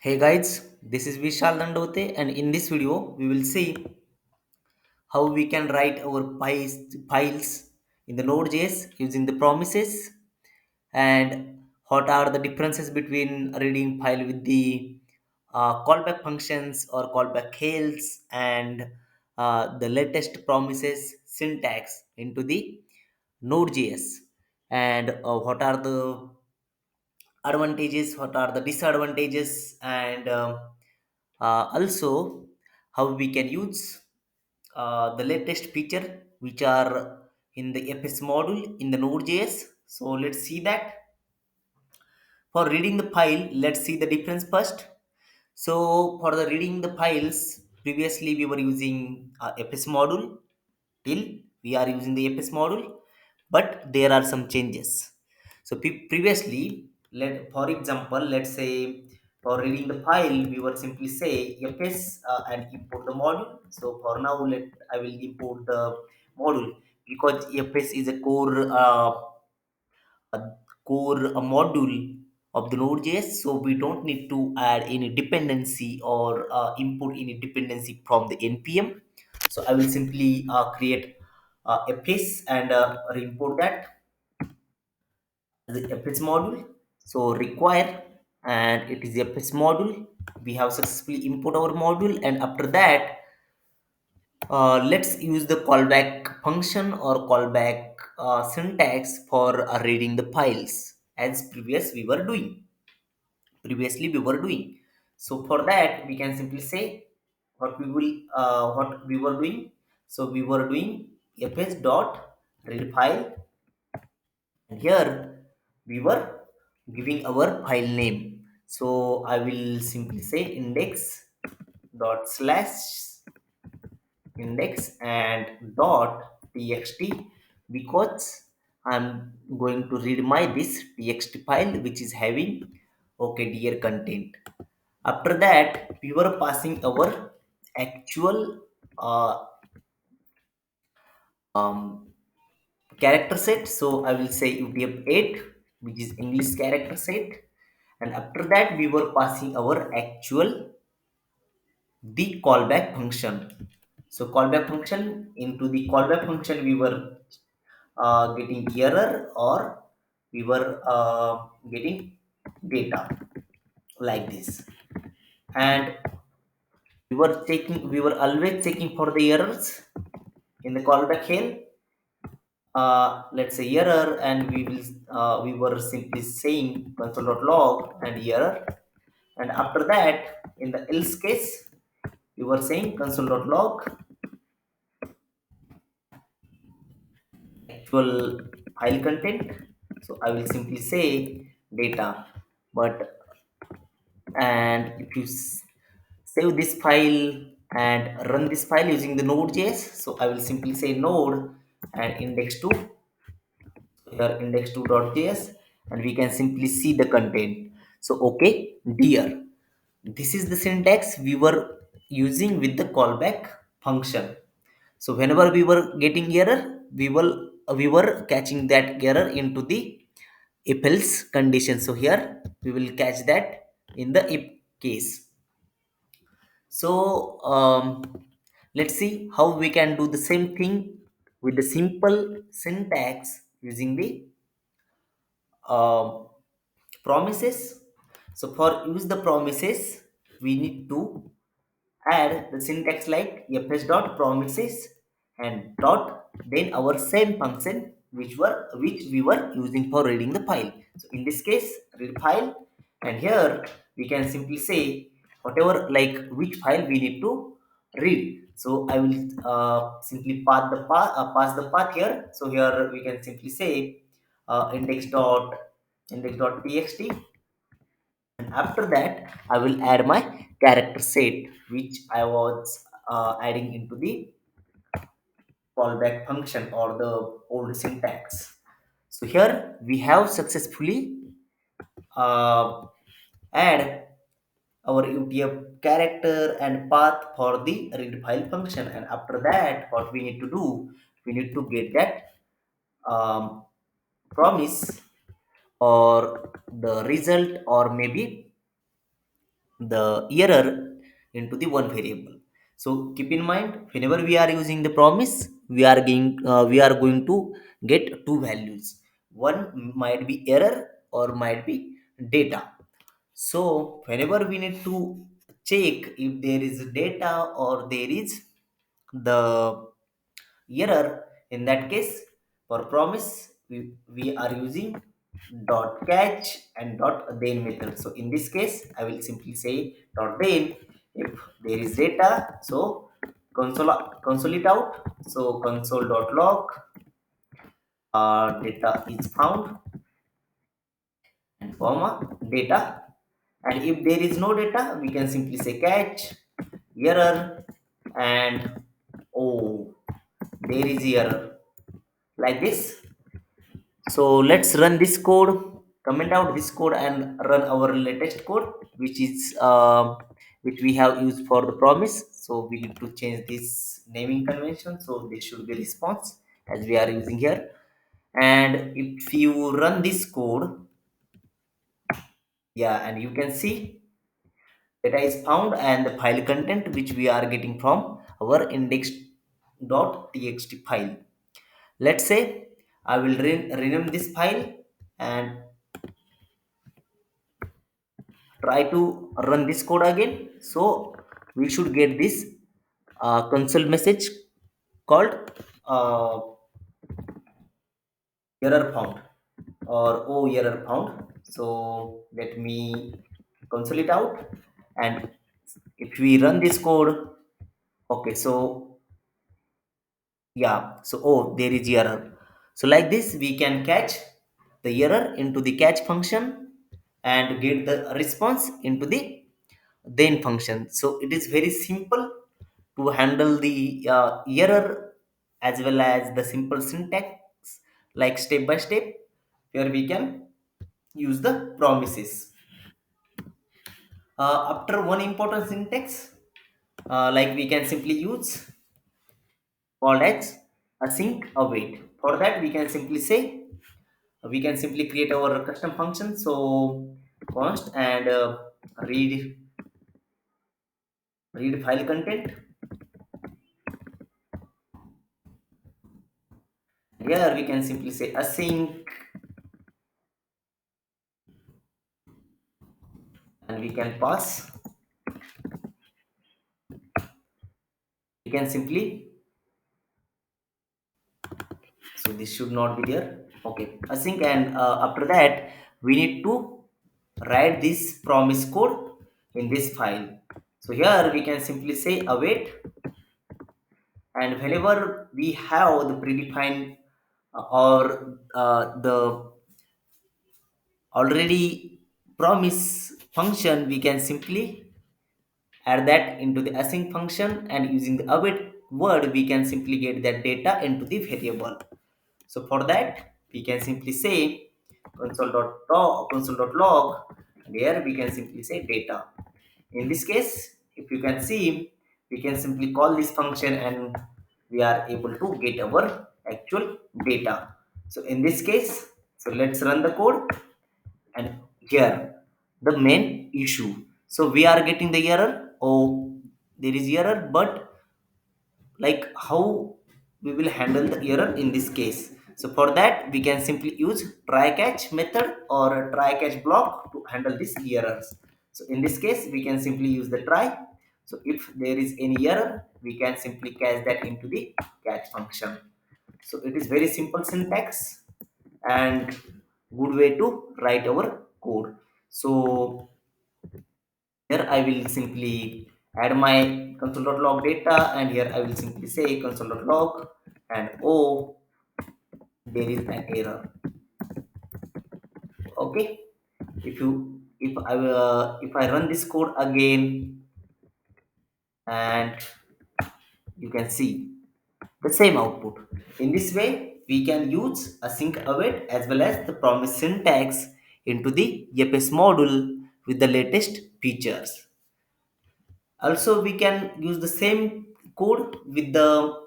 Hey guys, this is Vishal Dandote, and in this video, we will see how we can write our files in the Node.js using the promises, and what are the differences between reading file with the callback functions or callback hails, and the latest promises syntax into the Node.js, and what are the advantages, what are the disadvantages, and also how we can use the latest feature which are in the FS module in the Node.js. So let's see that. For reading the file, let's see the difference first. So for the reading the files, previously we were using FS module till we are using the FS module, but there are some changes. So previously, for example, let's say for reading the file, we were simply say FS and import the module. So for now, let I will import the module because FS is a a module of the Node.js, so we don't need to add any dependency or input any dependency from the npm. So I will simply create a piece and import that as a fs module. So require, and it is a fs module. We have successfully import our module, and after that let's use the callback function or callback syntax for reading the files as previously we were doing. So for that we can simply say what we were doing. So we were doing fs dot read file, and here we were giving our file name. So I will simply say index dot slash index and dot txt, because I'm going to read my this txt file which is having okay dear content. After that we were passing our actual uh, um, character set. So I will say utf-8, which is English character set, and after that we were passing our actual the callback function. So callback function, into the callback function we were getting error, or we were getting data like this. And we were always checking for the errors in the callback hail. Let's say error, and we were simply saying console.log and error. And after that, in the else case, we were saying console.log actual file content. So I will simply say data. But and if you save this file and run this file using the node.js, so I will simply say node and index2, here index2.js, and we can simply see the content. So okay dear, this is the syntax we were using with the callback function. So whenever we were getting error, we were catching that error into the if else condition. So here we will catch that in the if case. So let's see how we can do the same thing with the simple syntax using the um, promises. So for use the promises, we need to add the syntax like fs dot promises and dot then our same function which we were using for reading the file. So in this case, read file, and here we can simply say whatever like which file we need to read. So I will simply pass the path here. So here we can simply say index dot txt, and after that I will add my character set which I was adding into the callback function or the old syntax. So here we have successfully uh, add our utf character and path for the read file function, and after that what we need to do, we need to get that promise or the result, or maybe the error into the one variable. So keep in mind, whenever we are using the promise, we are going to get two values. One might be error or might be data. So whenever we need to check if there is data or there is the error, in that case, for promise we are using dot catch and dot then method. So in this case I will simply say dot then. If there is data, so console it out. So console dot log data is found and comma data. And if there is no data, we can simply say catch error. And oh, there is error, like this. So let's run this code, comment out this code and run our latest code, which is which we have used for the promise. So we need to change this naming convention. So this should be response as we are using here. And if you run this code, yeah, and you can see data is found and the file content which we are getting from our index.txt file. Let's say I will rename this file and try to run this code again. So we should get this console message called uh, error found or error found. So let me console it out. And if we run this code, okay, so yeah, so there is error. So like this we can catch the error into the catch function and get the response into the then function. So it is very simple to handle the error as well as the simple syntax, like step by step, where we can use the promises. After one important syntax, like we can simply use called as async await. For that, we can simply create our custom function. So const and read file content. Here we can simply say async, and we can pass. We can simply, so this should not be there. Okay, async, and after that we need to write this promise code in this file. So here we can simply say await, and whenever we have the predefined or the already promise function, we can simply add that into the async function, and using the await word we can simply get that data into the variable. So for that we can simply say console.log, and here we can simply say data. In this case, if you can see, we can simply call this function and we are able to get our actual data. So in this case, so let's run the code. And here the main issue, so we are getting the error. There is error, but like how we will handle the error in this case? So for that we can simply use try catch method or a try catch block to handle these errors. So in this case we can simply use the try. So if there is any error, we can simply catch that into the catch function. So it is very simple syntax and good way to write our code. So here I will simply add my console.log data, and here I will simply say console.log, and there is an error. Okay, if I run this code again, and you can see the same output. In this way, we can use async await as well as the promise syntax into the EPS module with the latest features. Also, we can use the same code with the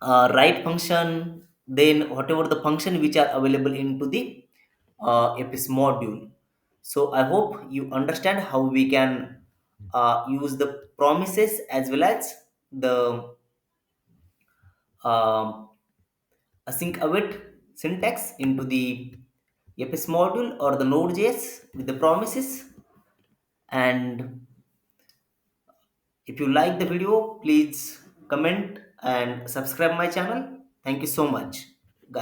write function, then whatever the function which are available into the EPS module. So I hope you understand how we can use the promises as well as the um, async await syntax into the Epis module or the Node.js with the promises. And if you like the video, please comment and subscribe my channel. Thank you so much.